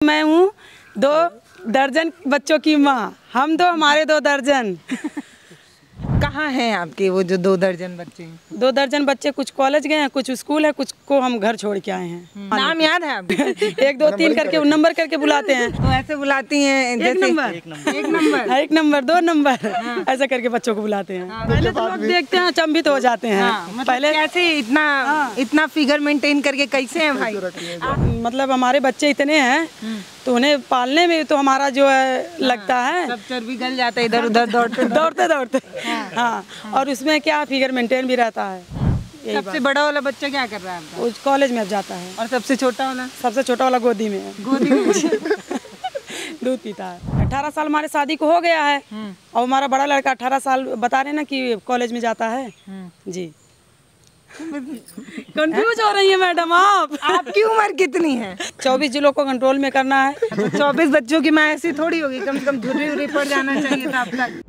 मैं हूँ 2 दर्जन बच्चों की माँ। हम 2 हमारे 2 दर्जन। कहाँ हैं आपके वो जो 2 दर्जन बच्चे हैं? 2 दर्जन बच्चे कुछ कॉलेज गए हैं, कुछ स्कूल है, कुछ को हम घर छोड़ के आए हैं। नाम याद है आपको? 1 2 3 करके नंबर करके बुलाते हैं। तो ऐसे बुलाती हैं एक जैसे नंबर 1 नंबर 2 नंबर ऐसा करके बच्चों को बुलाते हैं। पहले तो लोग देखते हैं अचंभित हो जाते हैं। मतलब पहले कैसे इतना फिगर मेंटेन करके कैसे हैं भाई? मतलब हमारे बच्चे इतने हैं तो उन्हें पालने में तो हमारा जो है लगता है सब चर्बी गल जाता है इधर उधर दौड़ते हाँ। और उसमें क्या फिगर मेंटेन भी रहता है। सबसे बड़ा वाला बच्चा क्या कर रहा है आपका? वो कॉलेज में अब जाता है। और सबसे छोटा वाला? सबसे छोटा वाला गोदी में है। गोदी में दूध पीता है। 18 साल हमारे शादी को हो गया है और हमारा बड़ा लड़का 18 साल बता रहे ना कि कॉलेज में जाता है। जी कंफ्यूज हो रही है मैडम आप। आपकी उम्र कितनी है? 24 जिलों को कंट्रोल में करना है। 24 बच्चों की माँ ऐसी थोड़ी होगी, कम से कम झुर्री पड़ जाना चाहिए था अब तक।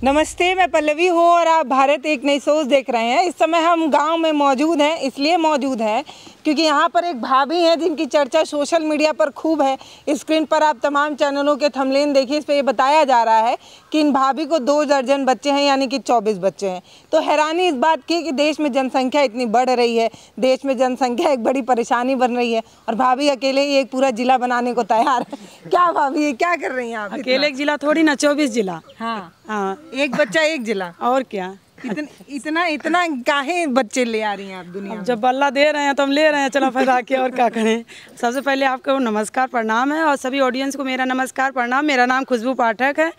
नमस्ते, मैं पल्लवी हूँ और आप भारत एक नई सोच देख रहे हैं। इस समय हम गांव में मौजूद हैं, इसलिए मौजूद हैं क्योंकि यहाँ पर एक भाभी हैं जिनकी चर्चा सोशल मीडिया पर खूब है। स्क्रीन पर आप तमाम चैनलों के थंबनेल देखिए, इस पर ये बताया जा रहा है कि इन भाभी को 2 दर्जन बच्चे हैं, यानी कि 24 बच्चे हैं। तो हैरानी इस बात की कि देश में जनसंख्या इतनी बढ़ रही है, देश में जनसंख्या एक बड़ी परेशानी बन रही है और भाभी अकेले ही एक पूरा जिला बनाने को तैयार है। क्या भाभी, क्या कर रही हैं आप? अकेले एक जिला थोड़ी ना, 24 जिला। हाँ, एक बच्चा एक जिला। और क्या इतना काहे बच्चे ले आ रही हैं आप दुनिया में? जब अल्लाह दे रहे हैं तो हम ले रहे हैं, चलो फिर आके और क्या करें। सबसे पहले आपको नमस्कार प्रणाम है और सभी ऑडियंस को मेरा नमस्कार प्रणाम। मेरा नाम खुशबू पाठक है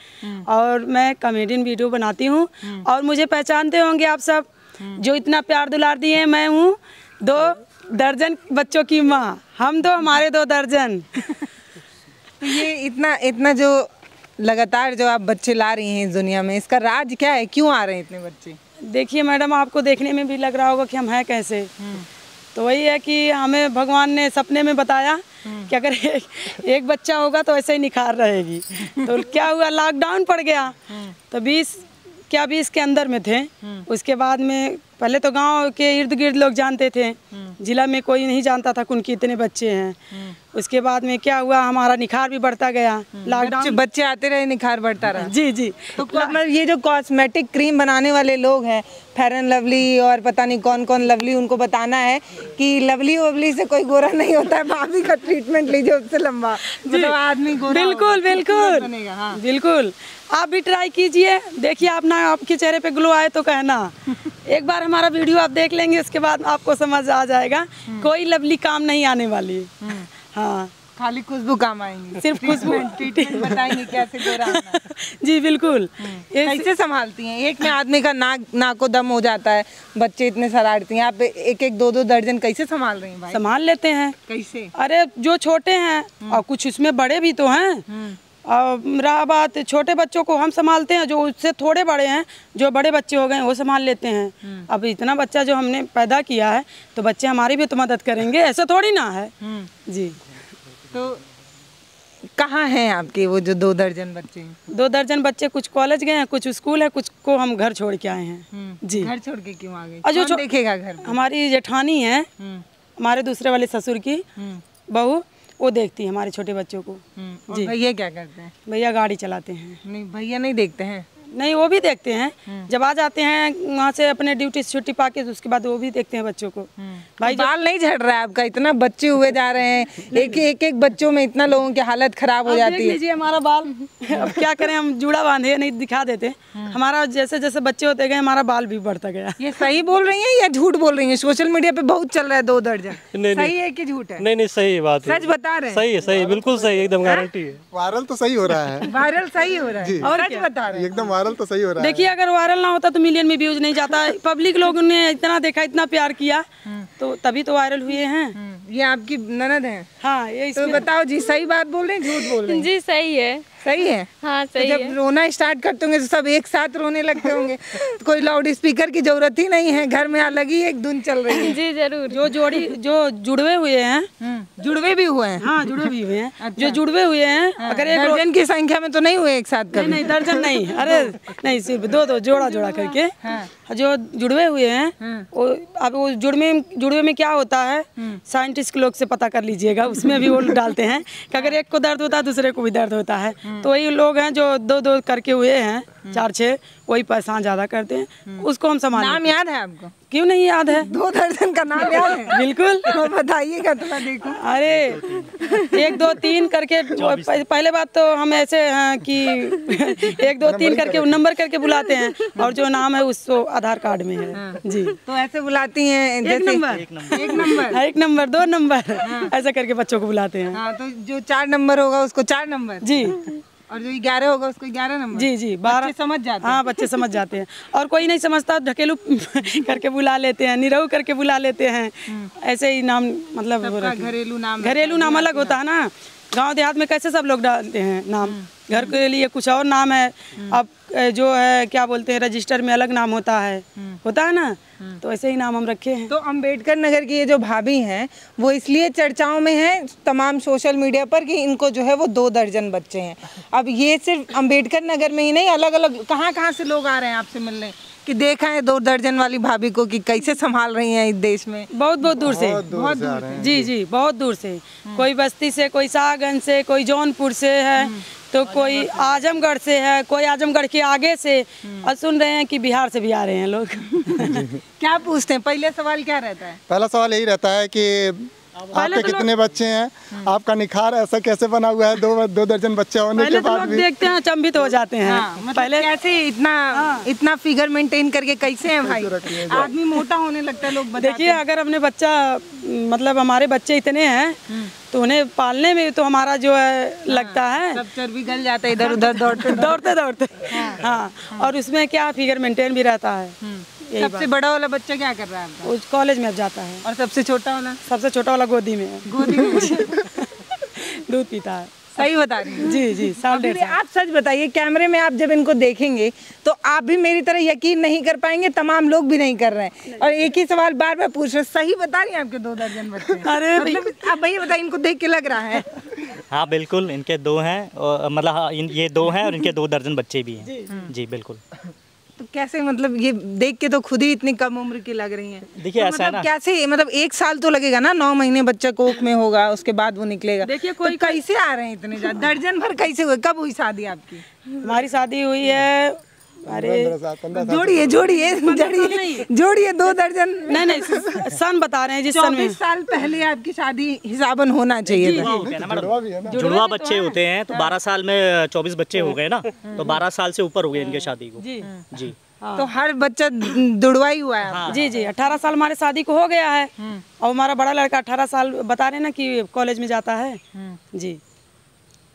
और मैं कॉमेडियन वीडियो बनाती हूँ और मुझे पहचानते होंगे आप सब जो इतना प्यार दुलार दिए हैं। मैं हूँ 2 दर्जन बच्चों की माँ। हम 2 हमारे 2 दर्जन। तो ये इतना जो लगातार जो आप बच्चे ला रही हैं इस दुनिया में, इसका राज क्या है? क्यों आ रहे हैं इतने बच्चे? देखिए मैडम, आपको देखने में भी लग रहा होगा कि हम हैं कैसे। तो वही है कि हमें भगवान ने सपने में बताया कि अगर एक बच्चा होगा तो ऐसे ही निखार रहेगी। तो क्या हुआ, लॉकडाउन पड़ गया तो 20 के अंदर में थे। उसके बाद में पहले तो गांव के इर्द गिर्द लोग जानते थे, जिला में कोई नहीं जानता था कि उनके इतने बच्चे हैं। उसके बाद में क्या हुआ, हमारा निखार भी बढ़ता गया। लॉकडाउन बच्चे आते रहे, निखार बढ़ता रहा। जी तो मतलब ये जो कॉस्मेटिक क्रीम बनाने वाले लोग हैं, फेयर एंड लवली और पता नहीं कौन कौन लवली, उनको बताना है कि लवली ववली से कोई गोरा नहीं होता है। भाभी का ट्रीटमेंट लीजिए, उससे लंबा मतलब आदमी गोरा बिल्कुल। आप भी ट्राई कीजिए, देखिए आपके चेहरे पे ग्लो आए तो कहना। एक बार हमारा वीडियो आप देख लेंगे, उसके बाद आपको समझ आ जाएगा कोई लवली काम नहीं आने वाली। हाँ, खाली खुशबू काम आएंगी, सिर्फ खुशबू। ट्रीटमेंट बताएंगे कैसे गोरा होना। जी बिल्कुल। कैसे संभालती हैं? एक में आदमी का नाको दम हो जाता है, बच्चे इतने शरारती हैं, आप 1-2 दर्जन कैसे संभाल रही हैं भाई? संभाल लेते हैं। कैसे? अरे जो छोटे हैं और कुछ उसमें बड़े भी तो हैं। रहा बात छोटे बच्चों को हम संभालते हैं, जो उससे थोड़े बड़े हैं, जो बड़े बच्चे हो गए वो संभाल लेते हैं। अब इतना बच्चा जो हमने पैदा किया है तो बच्चे हमारी भी तो मदद करेंगे, ऐसा थोड़ी ना है। जी। तो कहाँ हैं आपके वो जो 2 दर्जन बच्चे हैं? 2 दर्जन बच्चे कुछ कॉलेज गए हैं, कुछ स्कूल है, कुछ को हम घर छोड़ के आए हैं। जी। घर छोड़ के क्यों आ गए? जो देखेगा घर? हमारी जेठानी है, हमारे दूसरे वाले ससुर की बहू, वो देखती है हमारे छोटे बच्चों को। जी। भैया क्या करते हैं? भैया गाड़ी चलाते हैं। नहीं, भैया नहीं देखते हैं? नहीं, वो भी देखते हैं। जब आ जाते हैं वहाँ से अपने ड्यूटी से छुट्टी पाके तो उसके बाद वो भी देखते हैं बच्चों को। भाई बाल नहीं झड़ रहा है आपका? इतना बच्चे हुए जा रहे हैं, एक बच्चों में इतना लोगों की हालत खराब हो जाती है। लीजिए हमारा बाल। अब क्या करें, हम जूड़ा बांधे नहीं दिखा देते। हमारा जैसे जैसे बच्चे होते गए हमारा बाल भी बढ़ता गया। ये सही बोल रही हैं या झूठ बोल रही हैं? सोशल मीडिया पे बहुत चल रहा है 2 दर्जन। सही है कि झूठ है? नहीं, सही बात है, सच बता रहे हैं। सही है, सही, बिल्कुल सही, एकदम गारंटी है। वायरल तो सही हो रहा है। वायरल सही हो रहा है और सच बता रहे हैं, एकदम वायरल तो सही हो रहा है। देखिए, अगर वायरल ना होता तो मिलियन में व्यूज नहीं जाता। पब्लिक लोगों ने इतना देखा, इतना प्यार किया तो तभी तो वायरल हुए हैं। ये आपकी ननद है? हाँ, ये तो बताओ जी, सही बात बोल रहे हैं झूठ बोल रहे हैं? जी सही है। सही है? हाँ सही तो जब है। रोना स्टार्ट करते होंगे तो सब एक साथ रोने लगते होंगे। तो कोई लाउड स्पीकर की जरूरत ही नहीं है, घर में अलग ही एक धुन चल रही है। जी जरूर। जो जुड़वे हुए हैं, जुड़वे भी हुए हैं? हाँ जुड़वे भी हुए हैं। जो जुड़वे हुए हैं, अगर एक दर्जन की संख्या में तो नहीं हुए एक साथ कभी? नहीं, दर्जन नहीं, अरे नहीं, सिर्फ 2 जोड़ा करके। जो जुड़वे हुए हैं वो अब वो जुड़वे में क्या होता है, साइंटिस्ट लोग से पता कर लीजिएगा, उसमें भी वो डालते हैं कि अगर एक को दर्द होता है दूसरे को भी दर्द होता है, तो वही लोग हैं जो 2-2 करके हुए हैं 4-6, वही परेशान ज़्यादा करते हैं, उसको हम संभाल। नाम याद है आपको? क्यों नहीं याद है? 2 दर्जन का नाम याद है? बिल्कुल। तो बताइएगा तो मैं देखूं। अरे 1 2 3 करके, पहले बात तो हम ऐसे हैं कि 1 2 3 करके नंबर करके बुलाते हैं, और जो नाम है उसको आधार कार्ड में है। जी, तो ऐसे बुलाती हैं जैसे 1 नंबर 2 नंबर ऐसा करके बच्चों को बुलाते हैं। हाँ, तो जो 4 नंबर होगा उसको 4 नंबर जी, और जो 11 होगा उसको 11 नंबर। जी जी, 12 समझ जाते हैं। हाँ, बच्चे समझ जाते हैं, और कोई नहीं समझता ढकेलू करके बुला लेते हैं, निरहू करके बुला लेते हैं, ऐसे ही नाम मतलब घरेलू नाम अलग होता है ना। गांव देहात में कैसे सब लोग डालते हैं नाम, घर के लिए कुछ और नाम है, अब जो है क्या बोलते हैं रजिस्टर में अलग नाम होता है ना, तो ऐसे ही नाम हम रखे हैं। तो अंबेडकर नगर की ये जो भाभी हैं वो इसलिए चर्चाओं में हैं तमाम सोशल मीडिया पर कि इनको जो है वो 2 दर्जन बच्चे हैं। अब ये सिर्फ अंबेडकर नगर में ही नहीं, अलग अलग कहाँ से लोग आ रहे हैं आपसे मिलने कि देखा है 2 दर्जन वाली भाभी को कि कैसे संभाल रही हैं इस देश में? बहुत दूर से, जी जी, बहुत दूर से, कोई बस्ती से, कोई शाहगंज से, कोई जौनपुर से है, तो कोई आजमगढ़ से है, कोई आजमगढ़ के आगे से, और सुन रहे हैं कि बिहार से भी आ रहे हैं लोग। क्या पूछते हैं? पहले सवाल क्या रहता है? पहला सवाल यही रहता है कि आपके कितने बच्चे हैं, आपका निखार ऐसा कैसे बना हुआ है, 2 दर्जन बच्चे होने के बाद भी देखते हैं, अचंभित हो जाते हैं। मतलब पहले कैसे इतना फिगर मेंटेन करके कैसे हैं भाई? आदमी मोटा होने लगता है, लोग बताते हैं। देखिए, अगर हमने बच्चा मतलब हमारे बच्चे इतने हैं तो उन्हें पालने में तो हमारा जो है लगता है सब चर्बी गल जाता है इधर उधर दौड़ते। हाँ, और उसमें क्या फिगर मेंटेन भी रहता है। सबसे बड़ा वाला बच्चा क्या कर रहा है आपका? उस कॉलेज में अब जाता है। और सबसे छोटा वाला? सबसे छोटा वाला गोदी में है। दूध पीता है। सही बता रही हैं? जी जी, 1.5 साल। आप सच बताइए, कैमरे में आप जब इनको देखेंगे तो आप भी मेरी तरह यकीन नहीं कर पाएंगे, तमाम लोग भी नहीं कर रहे हैं, और एक ही सवाल बार बार पूछ रहे। सही बता रही हैं आपके 2 दर्जन बच्चे? अरे मतलब आप भैया बताइए, इनको देख के लग रहा है? हाँ बिल्कुल, इनके 2 हैं, मतलब ये 2 हैं और इनके 2 दर्जन बच्चे भी हैं। जी बिल्कुल। तो कैसे, मतलब ये देख के तो खुद ही इतनी कम उम्र की लग रही हैं। देखिए तो ऐसा है मतलब ना, कैसे, मतलब 1 साल तो लगेगा ना, 9 महीने बच्चा कोख में होगा, उसके बाद वो निकलेगा। देखिए, कोई तो कैसे आ रहे हैं इतने ज्यादा? दर्जन भर कैसे हुए? कब हुई शादी आपकी? हमारी शादी हुई है, अरे जोड़िए 2 दर्जन नहीं, सन बता रहे हैं जिस सन में। 24 साल पहले आपकी शादी हिसाबन होना चाहिए था। जुड़वा बच्चे होते हैं तो 12 साल में 24 बच्चे हो गए ना, तो 12 साल से ऊपर हो गए इनके शादी को। जी। तो हर बच्चा दुड़वा ही हुआ है? हाँ। जी जी, 18 साल हमारे शादी को हो गया है, और हमारा बड़ा लड़का 18 साल बता रहे ना कि कॉलेज में जाता है। जी।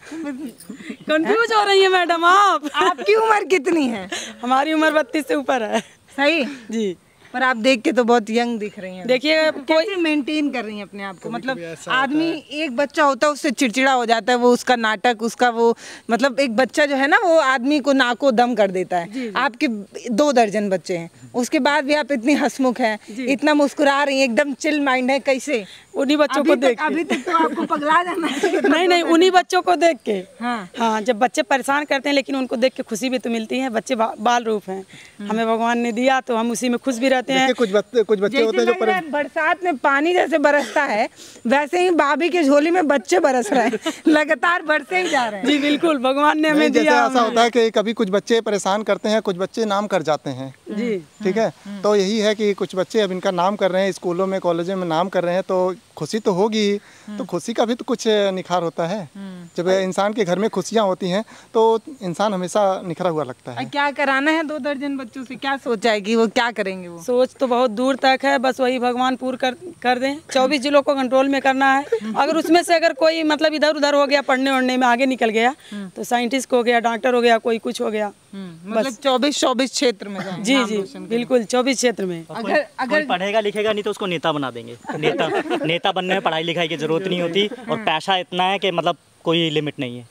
कंफ्यूज हो रही है मैडम आप? आपकी उम्र कितनी है? हमारी उम्र 32 से ऊपर है। सही जी, पर आप देख के तो बहुत यंग दिख रही हैं। देखिए, कैसे मेंटेन कर रही हैं अपने आप को? मतलब आदमी, एक बच्चा होता है उससे चिड़चिड़ा हो जाता है, वो उसका नाटक, उसका वो, मतलब एक बच्चा जो है ना वो आदमी को नाको दम कर देता है। आपके 2 दर्जन बच्चे हैं, उसके बाद भी आप इतनी हंसमुख हैं, इतना मुस्कुरा रही हैं, एकदम चिल माइंड है। कैसे? उन्हीं बच्चों को देख के। अभी तक तो आपको पगला जाना चाहिए। नहीं, उन्हीं बच्चों को देख के। हाँ, जब बच्चे परेशान करते हैं लेकिन उनको देख के खुशी भी तो मिलती है। बच्चे बाल रूप हैं, हमें भगवान ने दिया तो हम उसी में खुश भी रहते हैं। कुछ बच्चे होते हैं जो बरसात में पानी जैसे बरसता है, वैसे ही भाभी की झोली में बच्चे बरस रहे हैं, लगातार बढ़ते ही जा रहे हैं। जी बिल्कुल, भगवान ने हमें दिया। ऐसा होता है कि कभी कुछ बच्चे परेशान करते हैं, कुछ बच्चे नाम कर जाते हैं। जी, ठीक है, तो यही है कि कुछ बच्चे अब इनका नाम कर रहे हैं, स्कूलों में कॉलेजों में नाम कर रहे हैं, तो खुशी तो होगी, तो खुशी का भी तो कुछ निखार होता है। जब इंसान के घर में खुशियाँ होती हैं तो इंसान हमेशा निखरा हुआ लगता है। क्या कराना है 2 दर्जन बच्चों से? क्या सोचा है कि वो क्या करेंगे? वो सोच तो बहुत दूर तक है, बस वही भगवान पूर्ण कर दें। 24 जिलों को कंट्रोल में करना है। अगर उसमें से अगर कोई मतलब इधर उधर हो गया, पढ़ने वढ़ने में आगे निकल गया, तो साइंटिस्ट हो गया, डॉक्टर हो गया, कोई कुछ हो गया। मतलब 24 क्षेत्र में? जी जी बिल्कुल, 24 क्षेत्र में। अगर पढ़ेगा लिखेगा नहीं तो उसको नेता बना देंगे। नेता बनने में पढ़ाई लिखाई की जरूरत नहीं होती, और पैसा इतना है कि मतलब कोई लिमिट नहीं है।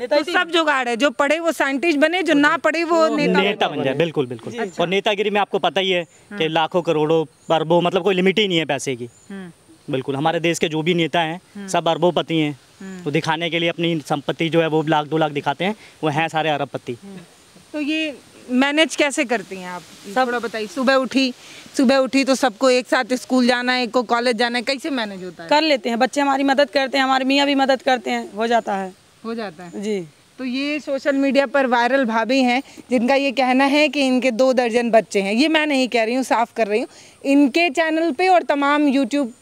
तो सब जुगाड़ है, जो पढ़े वो साइंटिस्ट बने, जो ना पढ़े वो नेता बन जाए। बिल्कुल बिल्कुल। और नेतागिरी में आपको पता ही है कि लाखों करोड़ों अरबों, मतलब कोई लिमिट ही नहीं है पैसे की। बिल्कुल, हमारे देश के जो भी नेता हैं सब अरबोपति हैं, तो दिखाने के लिए अपनी संपत्ति जो है वो 1 लाख 2 लाख दिखाते हैं, वो हैं सारे अरबपति। तो ये मैनेज कैसे करती हैं आप? थोड़ा बताइए। सुबह उठी तो सबको एक साथ स्कूल जाना है, एक को कॉलेज जाना है, कैसे मैनेज होता है? कर लेते हैं, बच्चे हमारी मदद करते हैं, हमारे मियाँ भी मदद करते हैं, हो जाता है जी। तो ये सोशल मीडिया पर वायरल भाभी हैं जिनका ये कहना है कि इनके 2 दर्जन बच्चे हैं। ये मैं नहीं कह रही हूँ, साफ कर रही हूँ। इनके चैनल पे और तमाम यूट्यूब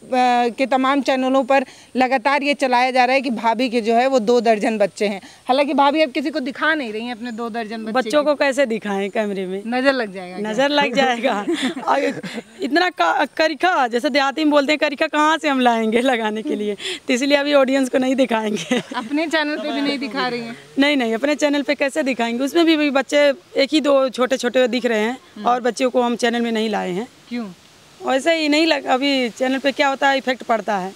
के तमाम चैनलों पर लगातार ये चलाया जा रहा है कि भाभी के जो है वो 2 दर्जन बच्चे हैं। हालांकि भाभी अब किसी को दिखा नहीं रही हैं अपने 2 दर्जन बच्चों को कैसे दिखाएं कैमरे में? नजर लग जाएगा। नजर लग जाएगा। और इतना करिका, जैसे देहाती में बोलते हैं, करिका कहाँ से हम लाएंगे लगाने के लिए? तो इसलिए अभी ऑडियंस को नहीं दिखाएंगे। अपने चैनल पे भी नहीं दिखा रही हैं? नहीं, अपने चैनल पे कैसे दिखाएंगे? उसमें भी बच्चे 1-2 छोटे दिख रहे हैं और बच्चों को हम चैनल में नहीं लाए हैं। क्यों? वैसे ही नहीं लग, अभी चैनल पे क्या होता है, इफेक्ट पड़ता है।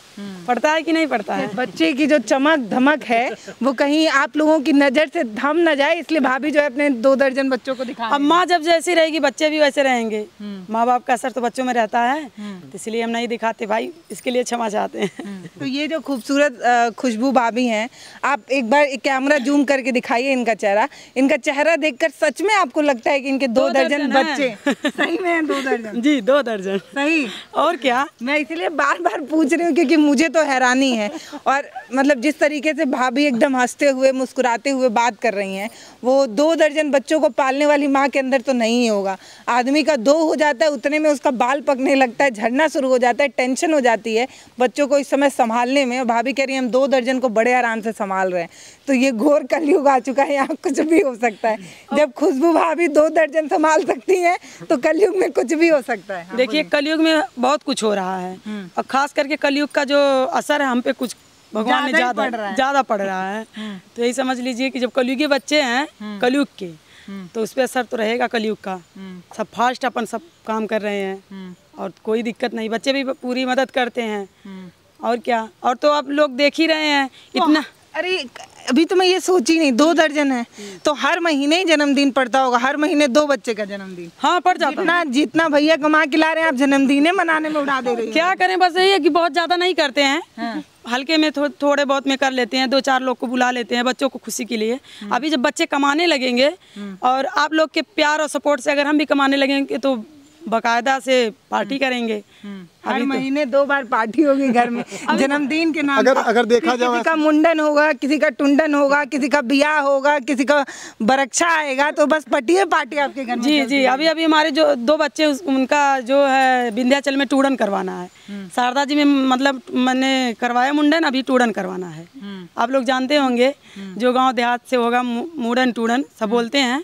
पड़ता है कि नहीं पड़ता है? बच्चे की जो चमक धमक है वो कहीं आप लोगों की नज़र से थम न जाए, इसलिए भाभी जो है अपने 2 दर्जन बच्चों को दिखा। अब माँ जब जैसी रहेगी बच्चे भी वैसे रहेंगे। माँ बाप का असर तो बच्चों में रहता है, तो इसलिए हम नहीं दिखाते भाई, इसके लिए क्षमा चाहते हैं। तो ये जो खूबसूरत खुशबू भाभी हैं, आप एक बार कैमरा जूम करके दिखाइए इनका चेहरा। इनका चेहरा देखकर सच में आपको लगता है कि इनके 2 दर्जन बच्चे सही में हैं? 2 दर्जन जी, 2 दर्जन सही। और क्या, मैं इसीलिए बार पूछ रही हूँ क्योंकि मुझे तो हैरानी है। और मतलब जिस तरीके से भाभी एकदम हंसते हुए मुस्कुराते हुए बात कर रही हैं, वो 2 दर्जन बच्चों को पालने वाली माँ के अंदर तो नहीं होगा। आदमी का 2 हो जाता है, उतने में उसका बाल पकने लगता है, झड़ना शुरू हो जाता है, टेंशन हो जाती है बच्चों को इस समय संभालने में। भाभी कह रही है हम 2 दर्जन को बड़े आराम से संभाल रहे हैं। तो ये घोर कलयुग आ चुका है, यहाँ कुछ भी हो सकता है। जब खुशबू भाभी 2 दर्जन संभाल सकती हैं तो कलयुग में कुछ भी हो सकता है। देखिए कलयुग में बहुत कुछ हो रहा है, और खास करके कलयुग का जो असर है हम पे कुछ भगवान ने ज्यादा पड़ रहा है। तो यही समझ लीजिए कि जब कलयुगी बच्चे हैं कलयुग के, तो उस पर असर तो रहेगा कलयुग का। सब फास्ट अपन सब काम कर रहे हैं और कोई दिक्कत नहीं, बच्चे भी पूरी मदद करते हैं। और क्या, और तो आप लोग देख ही रहे हैं इतना। अरे अभी तो मैं ये सोची नहीं, 2 दर्जन है तो हर महीने ही जन्मदिन पड़ता होगा, हर महीने 2 बच्चे का जन्मदिन। हाँ, पड़ जाता है। जितना भैया कमा के ला रहे हैं आप जन्मदिन मनाने में उड़ा दे रहे हैं। क्या करें, बस यही है कि बहुत ज्यादा नहीं करते हैं। हल्के में थोड़े बहुत में कर लेते हैं, 2-4 लोग को बुला लेते हैं बच्चों को खुशी के लिए। अभी जब बच्चे कमाने लगेंगे और आप लोग के प्यार और सपोर्ट से अगर हम भी कमाने लगेंगे तो बाकायदा से पार्टी करेंगे। हर महीने 2 बार पार्टी होगी घर में जन्मदिन के नाम। अगर देखा जाए, किसी का मुंडन होगा, किसी का टुंडन होगा, किसी का ब्याह होगा, किसी का बरक्षा आएगा, तो बस पार्टी आपके घर में। जी, अभी हमारे जो 2 बच्चे उनका जो है विंध्याचल में टूडन करवाना है। शारदा जी में मतलब मैंने करवाया मुंडन, अभी टूडन करवाना है। आप लोग जानते होंगे जो गाँव देहात से होगा मुंडन टूडन सब बोलते हैं।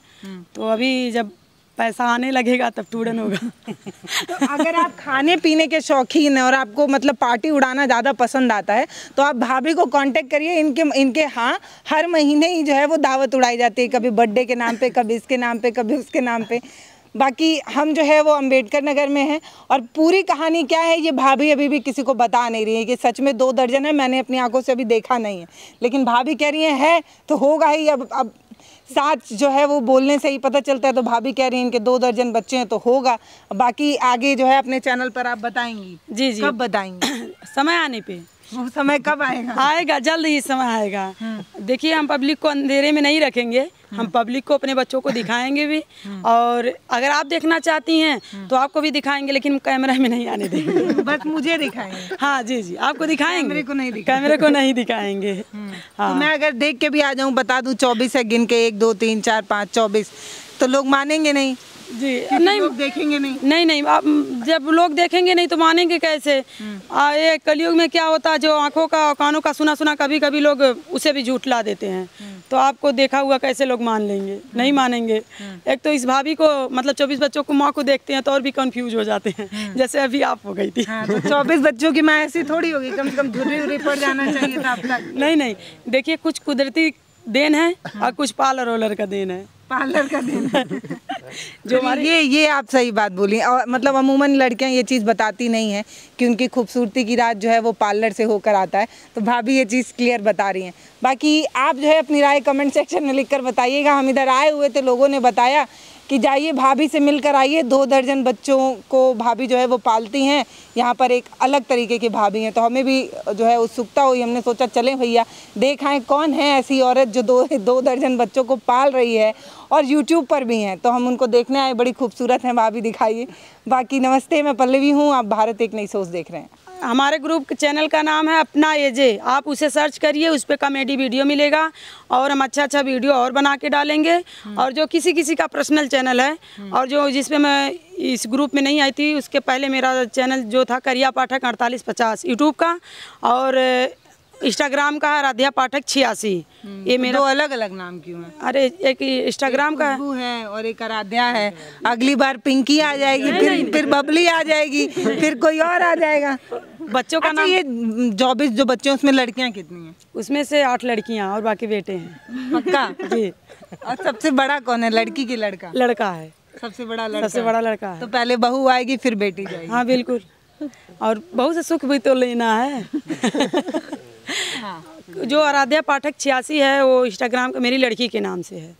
तो अभी जब पैसा आने लगेगा तब टूडन होगा। तो अगर आप खाने पीने के शौकीन हैं और आपको मतलब पार्टी उड़ाना ज़्यादा पसंद आता है तो आप भाभी को कांटेक्ट करिए। इनके हाँ हर महीने ही जो है वो दावत उड़ाई जाती है, कभी बर्थडे के नाम पे, कभी इसके नाम पे, कभी उसके नाम पे। बाकी हम जो है वो अंबेडकर नगर में हैं और पूरी कहानी क्या है ये भाभी अभी भी किसी को बता नहीं रही है कि सच में 2 दर्जन है। मैंने अपनी आंखों से अभी देखा नहीं है, लेकिन भाभी कह रही है तो होगा ही। अब साथ जो है वो बोलने से ही पता चलता है। तो भाभी कह रही हैं इनके 2 दर्जन बच्चे हैं तो होगा। बाकी आगे जो है अपने चैनल पर आप बताएंगी? जी, कब बताएंगी? समय आने पे। वो समय कब आएगा? आएगा, जल्द ही समय आएगा। देखिए हम पब्लिक को अंधेरे में नहीं रखेंगे, हम पब्लिक को अपने बच्चों को दिखाएंगे भी। और अगर आप देखना चाहती हैं तो आपको भी दिखाएंगे, लेकिन कैमरा में नहीं आने देंगे। बस मुझे दिखाएंगे? हाँ जी, आपको दिखाएंगे, कैमरे को नहीं दिखाएंगे। हाँ। तो मैं अगर देख के भी आ जाऊँ, बता दूँ 24 है गिन के, 1 2 3 4 5 24, तो लोग मानेंगे नहीं? जी नहीं, लोग देखेंगे नहीं। नहीं, आप जब लोग देखेंगे नहीं तो मानेंगे कैसे? ये कलयुग में क्या होता है, जो आंखों का कानों का सुना कभी कभी लोग उसे भी झूठला देते हैं। तो आपको देखा हुआ कैसे लोग मान लेंगे? नहीं मानेंगे। एक तो इस भाभी को मतलब 24 बच्चों को माँ को देखते हैं तो और भी कंफ्यूज हो जाते हैं, जैसे अभी आप हो गई थी। तो 24 बच्चों की माँ ऐसी थोड़ी होगी, कम से कम धुर्री पड़ जाना चाहिए था आप तक। नहीं, देखिए कुछ कुदरती देन है और कुछ पार्लर रोलर का देन है। पार्लर का देन जो हमारे ये आप सही बात बोली। और मतलब अमूमन लड़कियां ये चीज़ बताती नहीं हैं कि उनकी खूबसूरती की रात जो है वो पार्लर से होकर आता है। तो भाभी ये चीज़ क्लियर बता रही हैं। बाकी आप जो है अपनी राय कमेंट सेक्शन में लिखकर बताइएगा। हम इधर आए हुए थे, लोगों ने बताया कि जाइए भाभी से मिलकर आइए। 2 दर्जन बच्चों को भाभी जो है वो पालती हैं। यहाँ पर एक अलग तरीके की भाभी हैं, तो हमें भी जो है उत्सुकता हुई। हमने सोचा चलें भैया देख आएं कौन है ऐसी औरत जो 2 दर्जन बच्चों को पाल रही है और यूट्यूब पर भी हैं। तो हम उनको देखने आए। बड़ी खूबसूरत हैं भाभी, दिखाइए। बाकी नमस्ते, मैं पल्लवी हूँ, आप भारत एक नई सोच देख रहे हैं। हमारे ग्रुप चैनल का नाम है अपना एजे, आप उसे सर्च करिए, उस पर कॉमेडी वीडियो मिलेगा और हम अच्छा वीडियो और बना के डालेंगे। और जो किसी का पर्सनल चैनल है और जो जिसपे मैं इस ग्रुप में नहीं आई थी, उसके पहले मेरा चैनल जो था करिया पाठक 4850 यूट्यूब का, और इंस्टाग्राम का है आराध्या पाठक 86। ये मेरा 2 अलग-अलग नाम क्यों है? अरे एक इंस्टाग्राम का है और एक आराध्या है। अगली बार पिंकी आ जाएगी, फिर बबली आ जाएगी, फिर कोई और आ जाएगा। बच्चों का अच्छा, नाम। ये 24 जो बच्चे हैं उसमें लड़कियां कितनी हैं? उसमें से 8 लड़कियां और बाकी बेटे हैं। पक्का? जी। और सबसे बड़ा कौन है, लड़की की लड़का? लड़का है। सबसे बड़ा लड़का? सबसे बड़ा लड़का है। तो पहले बहू आएगी फिर बेटी जाएगी। हाँ बिल्कुल, और बहू से सुख भी तो लेना है। हाँ। जो आराध्या पाठक 86 है वो इंस्टाग्राम का मेरी लड़की के नाम से है।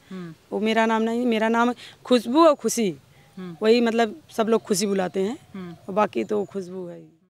वो मेरा नाम नहीं, मेरा नाम खुशबू और खुशी, वही मतलब सब लोग खुशी बुलाते हैं, बाकी तो खुशबू है।